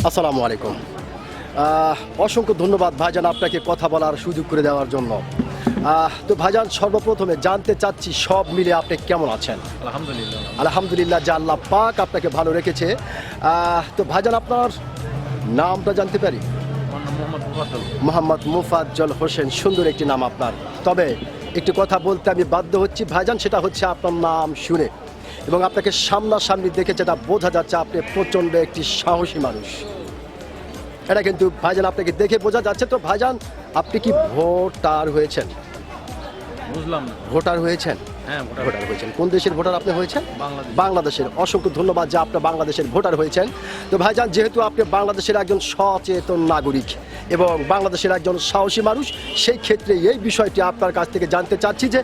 আসসালামু আলাইকুম। অসংখ্য ধন্যবাদ ভাইজান আপনাকে কথা বলার সুযোগ করে দেওয়ার জন্য। তো ভাইজান, সর্বপ্রথমে জানতে চাচ্ছি সব মিলে আপনি কেমন আছেন? আলহামদুলিল্লাহ। আলহামদুলিল্লাহ, যে আল্লাহ পাক আপনাকে ভালো রেখেছে। তো ভাইজান, আপনার নামটা জানতে পারি? আমার নাম মোহাম্মদ মুফাদ্দল। মোহাম্মদ মুফাজ্জল হোসেন, সুন্দর একটি নাম আপনার। তবে একটি কথা বলতে আমি বাধ্য হচ্ছি ভাইজান, সেটা হচ্ছে আপনার নাম শুনে এবং আপনাকে সামনাসামনি দেখে যেটা বোঝা যাচ্ছে আপনি প্রচণ্ড একটি সাহসী মানুষ। এটা কিন্তু ভাইজান আপনাকে দেখে বোঝা যাচ্ছে। তো ভাইজান, আপনি কি ভোটার হয়েছেন? বুঝলাম না। ভোটার হয়েছেন? হ্যাঁ, ভোটার হয়েছেন। কোন দেশের ভোটার আপনি হয়েছেন? বাংলাদেশ। বাংলাদেশের। অসংখ্য ধন্যবাদ যে আপনি বাংলাদেশের ভোটার হয়েছেন। তো ভাইজান, যেহেতু আপনি বাংলাদেশের একজন সচেতন নাগরিক এবং বাংলাদেশের একজন সাহসী মানুষ, সেই ক্ষেত্রে এই বিষয়টি আপনার কাছ থেকে জানতে চাচ্ছি যে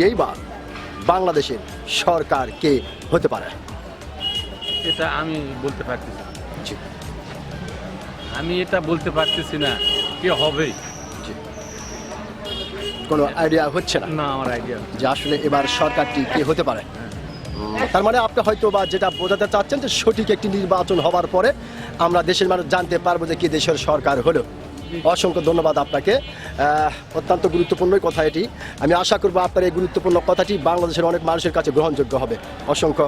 এইবার বাংলাদেশের সরকার কে হতে পারে? এটা আমি বলতে পারতেছি না। জি, আমি এটা বলতে পারতেছি না কে হবে। জি। কোনো আইডিয়া হচ্ছে না না, আমার আইডিয়া। যে আসলে এবার সরকারটি কে হতে পারে। তার মানে আপনি হয়তো বা যেটা বোঝাতে চাচ্ছেন যে সঠিক একটি নির্বাচন হওয়ার পরে আমরা দেশের মানুষ জানতে পারবো যে কি দেশের সরকার হলো। অসংখ্য ধন্যবাদ আপনাকে। অত্যন্ত গুরুত্বপূর্ণ কথা এটি। আমি আশা করবো আপনার এই গুরুত্বপূর্ণ কথাটি বাংলাদেশের অনেক মানুষের কাছে গ্রহণযোগ্য হবে। অসংখ্য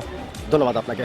ধন্যবাদ আপনাকে।